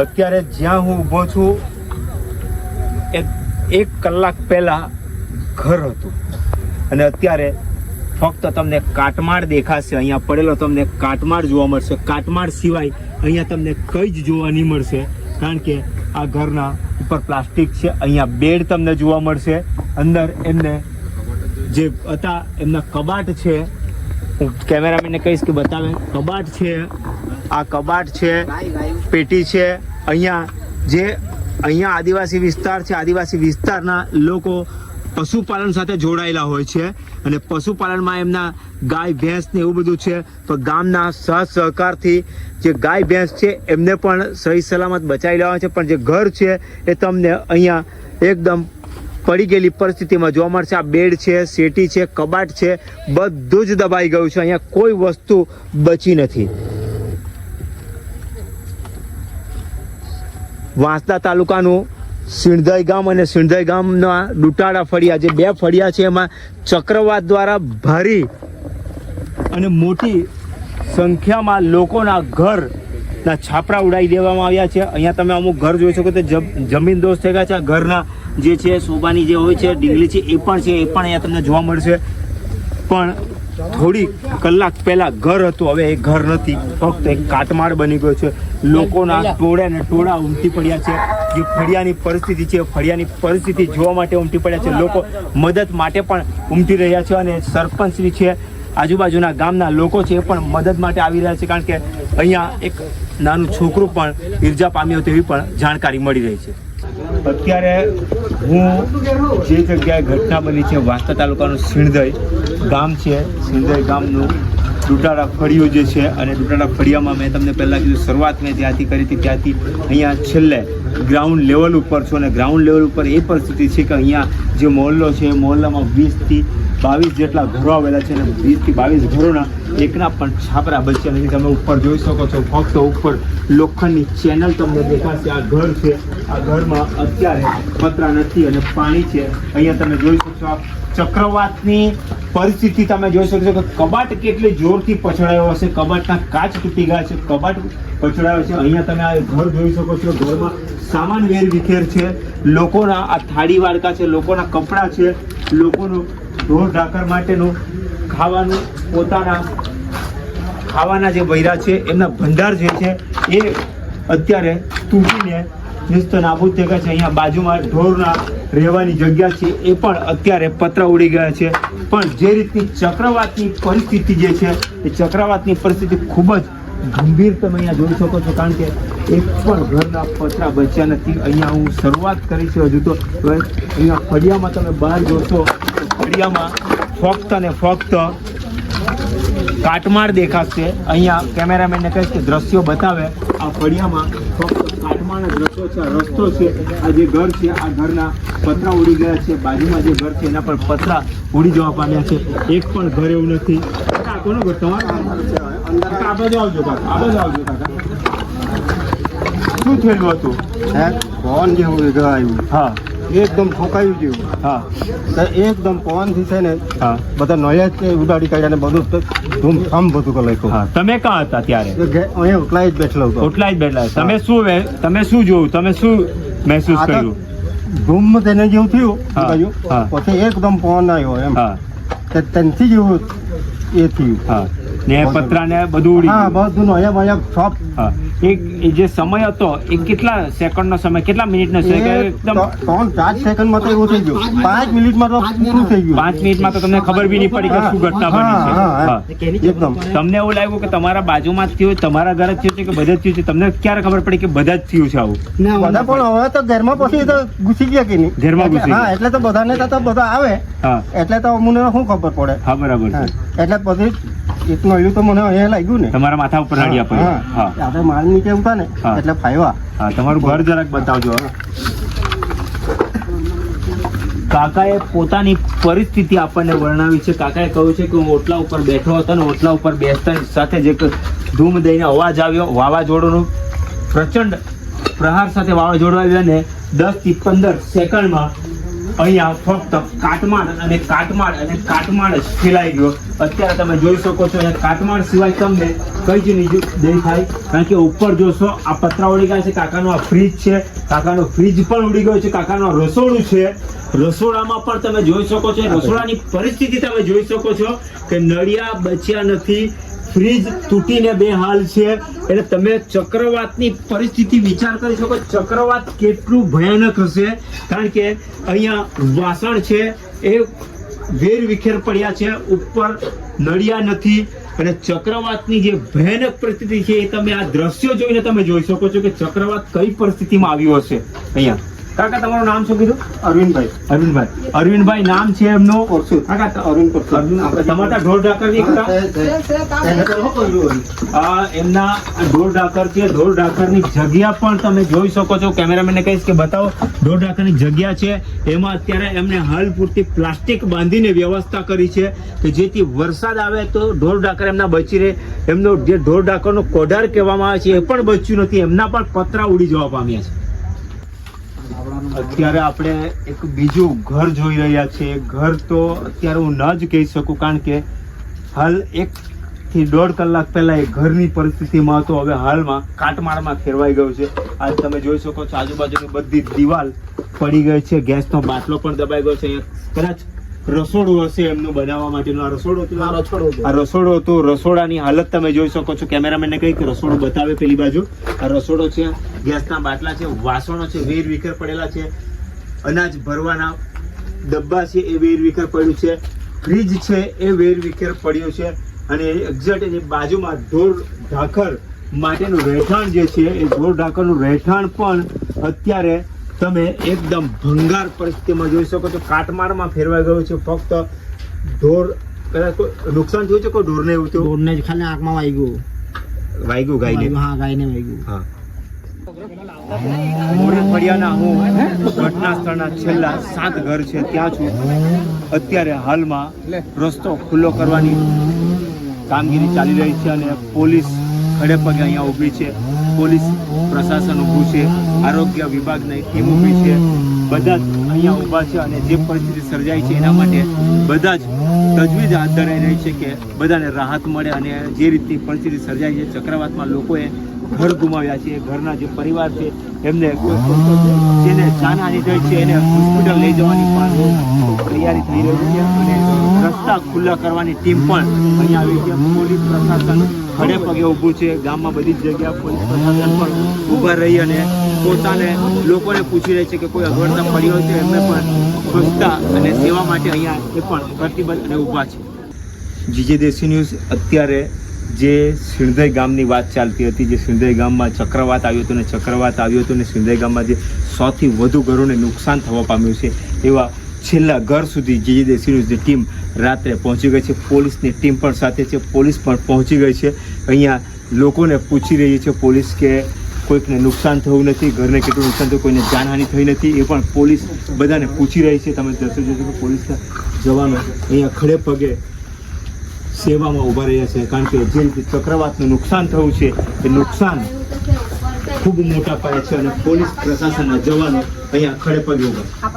અત્યારે જ્યાં હું ઊભો છું એક કલાક પહેલા ઘર હતું અને અત્યારે ફક્ત તમને કાટમાળ દેખાશે. અહીંયા પડેલો તમને કાટમાળ જોવા મળશે. કાટમાળ સિવાય અહીંયા તમને કંઈ જ જોવા નહીં મળશે, કારણ કે આ ઘરના ઉપર પ્લાસ્ટિક છે. અહીંયા બેડ તમને જોવા મળશે. અંદર એમને જે હતા એમના કબાટ છે, હું કેમેરામેનને કહીશ કે બતાવે. કબાટ છે, આ કબાટ છે, પેટી છે. અહીંયા આદિવાસી વિસ્તાર છે. આદિવાસી વિસ્તારના લોકો પશુપાલન સાથે જોડાયેલા હોય છે અને પશુપાલનમાં એમના ગાય ભેંસ ને એવું બધું છે. તો ગામના સહકારથી જે ગાય ભેંસ છે એમને પણ સહી સલામત બચાવી લેવા છે. પણ જે ઘર છે એ તમને અહીંયા એકદમ પડી ગયેલી પરિસ્થિતિમાં જોવા મળશે. આ બેડ છે, સેટી છે, કબાટ છે, બધું જ દબાઈ ગયું છે. અહીંયા કોઈ વસ્તુ બચી નથી. વાંસદા તાલુકાનું સિણધઈ ગામ અને સિણધઈ ગામના ડુટાળા ફળિયા, જે બે ફળિયા છે, એમાં ચક્રવાત દ્વારા ભારી અને મોટી સંખ્યામાં લોકોના ઘરના છાપરા ઉડાવી દેવામાં આવ્યા છે. અહીંયા તમે અમુક ઘર જોઈ શકો તો જમીન દોષ થઈ ગયા છે. ઘરના જે છે શોભાની જે હોય છે ડીંગલી છે એ પણ અહીંયા તમને જોવા મળશે. પણ થોડી કલાક પહેલા ઘર હતું, હવે એ ઘર નથી, ફક્ત એક કાટમાળ બની ગયો છે. લોકોના ટોળે ને ટોળા ઉમટી પડ્યા છે. જે ફળિયાની પરિસ્થિતિ છે, ફળિયાની પરિસ્થિતિ જોવા માટે ઉમટી પડ્યા છે. લોકો મદદ માટે પણ ઉમટી રહ્યા છે અને સરપંચની છે, આજુબાજુના ગામના લોકો છે એ પણ મદદ માટે આવી રહ્યા છે, કારણ કે અહીંયા એક નાનું છોકરું પણ ઈજા પામ્યું તેવી પણ જાણકારી મળી રહી છે. અત્યારે હું જે જગ્યાએ ઘટના બની છે, વાંસદા તાલુકાનું સિણધઈ ગામ છે. સિણધઈ ગામનું ડુટાળા ફળિયું જે છે, અને ડુટાળા ફળિયામાં મેં તમને પહેલાં કીધું શરૂઆત મેં ત્યાંથી કરી હતી. ત્યાંથી અહીંયા છેલ્લે ગ્રાઉન્ડ લેવલ ઉપર છો, અને ગ્રાઉન્ડ લેવલ ઉપર એ પરિસ્થિતિ છે કે અહીંયા જે મહોલ્લો છે એ મહોલ્લામાં 20 થી 22 જેટલા ઘરો આવેલા છે, અને 20 થી 22 ઘરોના એકના પણ છાપરા બચ્યા નથી. તમે ઉપર જોઈ શકો છો, ફક્ત ઉપર લોખંડની ચેનલ તમને દેખાશે. આ ઘર છે, આ ઘરમાં અત્યારે પતરા નથી અને પાણી છે. અહીંયા તમે જોઈ શકશો ચક્રવાતની પરિસ્થિતિ તમે જોઈ શકશો કે કબાટ કેટલી જોરથી પછડાયો હશે. કબાટના કાચ તૂટી ગયા છે, કબાટ પછડાયો છે. અહીંયા તમે આ ઘર જોઈ શકો છો. ઘરમાં સામાન વેર વિખેર છે. લોકોના આ થાળી વાડકા છે, લોકોના કપડાં છે, લોકોનું ઢોર ઢાકર માટેનું ખાવાનું, પોતાના ખાવાના જે વૈરા છે એમના ભંડાર જે છે એ અત્યારે તૂટીને નિસ્ત નાબૂદ થઈ ગયા છે. અહીંયા બાજુમાં ઢોરના રહેવાની જગ્યા છે એ પણ અત્યારે પતરા ઉડી ગયા છે. પણ જે રીતની ચક્રવાતની પરિસ્થિતિ જે છે એ ચક્રવાતની પરિસ્થિતિ ખૂબ જ ગંભીર તમે અહીંયા જોઈ શકો છો, કારણ કે એક પણ ઘરના પતરા બચ્યા નથી. અહીંયા હું શરૂઆત કરી છે હજુ તો. અહીંયા ફળિયામાં તમે બહાર જોશો, ફળિયામાં ફક્ત ને ફક્ત કાટમાળ દેખાશે. અહીંયા કેમેરામેનને કહીશ કે દ્રશ્યો બતાવે. આ ફળિયામાં ફક્ત કાટમાળના દ્રશ્યો છે. આ રસ્તો છે, આ જે ઘર છે, આ ઘરના પતરા ઉડી ગયા છે. બાજુમાં જે ઘર છે એના પર પતરા ઉડી જવા પામ્યા છે. એક પણ ઘર એવું નથી. કોનું ઘર તમારું? આ બાજુ આવજો કાકા, આ બાજુ આવજો કાકા. શું થયેલું હતું? પવન જેવું આવ્યું. હા, એકદમ ઠોકાયું જેવું. હા, એકદમ પવનથી છે ને હા, બધા નોયા જ ઉડાડી કાઢ્યા ને બધું ધૂમધામ બધું કરી નાખ્યું. હા. તમે ક્યાં હતા ત્યારે? અહીંયા ઉટલા જ બેઠેલો હતો. ઓટલા જ બેઠા. તમે શું જોયું? તમે શું મહેસૂસ કર્યું? ધૂમ તેને જેવું થયું હા, બાજુ. હા. પછી એકદમ પવન આવ્યો એમ. હા, તેનથી જેવું એ થયું. હા. ને પતરા ને બધું ઉડી હા, ગયું. બધું નોયા બયા સબ. હા. એ જે સમય હતો એ કેટલા સેકન્ડનો સમય, કેટલા મિનિટનો છે? કે એકદમ 3-4 સેકન્ડમાં તો એવું થઈ ગયું. 5 મિનિટમાં તો પૂરું થઈ ગયું. 5 મિનિટમાં તો તમને ખબર બી નહીં પડી કે શું ઘટના બની છે. હા. એકદમ તમને એવું લાગ્યું કે તમારા બાજુમાં જ થયું, તમારા ઘર જ થયું છે કે બધા જ થયું છે? તમને ક્યારે ખબર પડી કે બધા જ થયું છે આવું? બધા પણ હવે તો ઘરમાં પછી તો ઘૂસી ગયા કે નહીં? ઘરમાં ઘૂસી હા, એટલે તો બધાને તો બધા આવે. હા, એટલે તો મને શું ખબર પડે? હા, બરાબર છે. એટલે પછી એક નળ્યું તો મને અહીંયા લાગ્યું ને. તમારા માથા ઉપર નડિયા પડ્યા. હા, આપણે માળ નીચે ઉઠા ને હા. એટલે ફાયવા. હા. તમારું ઘર જરાક બતાવજો. કાકાએ પોતાની પરિસ્થિતિ આપણને વર્ણવી છે. કાકાએ કહ્યું છે કે હું ઓટલા ઉપર બેઠો હતો ને ઓટલા ઉપર બેસતાની સાથે જ એક ધૂમ દઈને અવાજ આવ્યો. વાવાઝોડુંનું પ્રચંડ પ્રહાર સાથે વાવાઝોડું આવ્યું અને 10 થી 15 સેકન્ડમાં અહીંયા ફક્ત કાટમાળ જ ફેલાઈ ગયો. અત્યારે તમે જોઈ શકો છો અહીંયા કાટમાળ સિવાય તમને કઈ જ નહીં દેખાય, કારણ કે ઉપર જોશો આ પતરા ઉડી ગયા છે. કાકાનો આ ફ્રીજ છે, કાકાનો ફ્રીજ પણ ઉડી ગયો છે. કાકાનો રસોડું છે, રસોડામાં પણ તમે જોઈ શકો છો. રસોડાની પરિસ્થિતિ તમે જોઈ શકો છો કે નળિયા બચ્યા નથી, ફ્રીજ તૂટીને બે હાલ છે. એટલે તમે ચક્રવાતની પરિસ્થિતિ વિચાર કરી શકો. ચક્રવાત કેટલું ભયાનક હશે, કારણ કે અહીંયા વાસણ છે એ વેર વિખેર પડ્યા છે, ઉપર નળિયા નથી. અને ચક્રવાતની જે ભયાનક પરિસ્થિતિ છે એ તમે આ દ્રશ્યો જોઈને તમે જોઈ શકો છો કે ચક્રવાત કઈ પરિસ્થિતિમાં આવ્યો હશે. અહીંયા કાકા તમારું નામ શું કીધું? અરવિંદભાઈ નામ છે એમનું. કાકા અરવિંદ પરસુદ. તમારા ઢોર ઢાકર એમના ઢોર ઢાકર છે. ઢોર ઢાકરની જગ્યા પણ તમે જોઈ શકો છો. કેમેરામેનને કહીશ કે બતાવો. ઢોર ઢાકરની જગ્યા છે એમાં અત્યારે એમને હાલ પૂરતી પ્લાસ્ટિક બાંધીને વ્યવસ્થા કરી છે કે જેથી વરસાદ આવે તો ઢોર ઢાકર એમના બચી રહે. એમનો જે ઢોર ઢાકરનો કોઢાર કહેવામાં આવે છે એ પણ બચ્યું નથી, એમના પણ પતરા ઉડી જવા પામ્યા છે. અત્યારે આપણે એક બીજું ઘર જોઈ રહ્યા છીએ. ઘર તો અત્યારે હું ન જ કહી શકું, કારણ કે હાલ 1 થી 1.5 કલાક પહેલા એ ઘરની પરિસ્થિતિમાં હતો, હવે હાલમાં કાટમાળમાં ફેરવાઈ ગયું છે. આજ તમે જોઈ શકો છો આજુબાજુની બધી દિવાલ પડી ગઈ છે, ગેસનો બાટલો પણ દબાઈ ગયો છે. અહીંયા કદાચ રસોડું હશે એમનું બનાવવા માટેનું. આ રસોડું હતું. રસોડાની હાલત તમે જોઈ શકો છો. કેમેરામેનને કહી કે રસોડું બતાવે પેલી બાજુ. આ રસોડો છે, ગેસના બાટલા છે, વાસણો છે, વેર વિખેર પડેલા છે, અનાજ ભરવાના ડબ્બા છે એ વેર વિખેર પડ્યું છે, ફ્રીજ છે એ વેર વિખેર પડ્યું છે. અને એક્ઝેક્ટ એની બાજુમાં ઢોર ઢાકર માટેનું રહેઠાણ જે છે એ ઢોર ઢાકરનું રહેઠાણ પણ અત્યારે તમે એકદમ ભંગાર પરિસ્થિતિમાં જોઈ શકો છો. કાટમાળમાં ફેરવાઈ ગયું છે. ફક્ત ઢોર કદાચ કોઈ નુકસાન થયું છે, કોઈ ઢોરને એવું થયું? ઢોરને જ ખાલી આંખમાં વાગ્યું ગાયને. હા, ગાયને વાગ્યું. હા. મોરે ફળિયાના હું ઘટના સ્થળના છેલ્લા 7 ઘર છે ત્યાં છું. અત્યારે હાલમાં રસ્તો ખુલ્લો કરવાની કામગીરી ચાલી રહી છે અને પોલીસ ખડે પગે અહીંયા ઊભી છે. પોલીસ પ્રશાસન ઊભું છે, આરોગ્ય વિભાગની ટીમ ઊભી છે. બધા જ અહીંયા ઊભા છે અને જે પરિસ્થિતિ સર્જાઈ છે એના માટે બધા જ તજવીજ હાથ ધરાઈ રહી છે કે બધાને રાહત મળે. અને જે રીતની પરિસ્થિતિ સર્જાઈ છે, ચક્રવાતમાં લોકોએ ઘર ગુમાવ્યા છે, ઘરના જે પરિવાર છે એમને જેને જાનહાનિ થઈ છે એને હોસ્પિટલ લઈ જવાની પણ તૈયારી થઈ રહી છે. અને રસ્તા ખુલ્લા કરવાની ટીમ પણ અહીંયા આવી છે. પોલીસ પ્રશાસન ખડે પગે ઊભું છે. ગામમાં બધી જ જગ્યા પોલીસ પ્રશાસન પણ ઊભા રહી અને પોતાને લોકોને પૂછી રહી છે કે કોઈ અગવડતા પડી હોય છે એમને પણ સ્વચ્છતા અને સેવા માટે અહીંયા એ પણ પ્રતિબદ્ધ અને ઊભા છે. જીજે દેશી ન્યૂઝ અત્યારે જે સિણધઈ ગામની વાત ચાલતી હતી, જે સિણધઈ ગામમાં ચક્રવાત આવ્યો હતો અને સિણધઈ ગામમાં જે 100 થી વધુ ઘરોને નુકસાન થવા પામ્યું છે એવા છેલ્લા ઘર સુધી જીજે દેશી ન્યૂઝની ટીમ રાત્રે પહોંચી ગઈ છે. પોલીસની ટીમ પણ સાથે છે, પોલીસ પણ પહોંચી ગઈ છે. અહીંયા લોકોને પૂછી રહી છે પોલીસ કે કોઈકને નુકસાન થયું નથી, ઘરને કેટલું નુકસાન થયું, કોઈને જાનહાનિ થઈ નથી, એ પણ પોલીસ બધાને પૂછી રહી છે. તમે દર્શક જોશો કે પોલીસના જવાનો અહીંયા ખડે પગે સેવામાં ઊભા રહ્યા છે, કારણ કે જે રીતે ચક્રવાતનું નુકસાન થયું છે એ નુકસાન ખૂબ મોટા પાયે છે અને પોલીસ પ્રશાસનના જવાનો અહીંયા ખડે પગે ઊભા.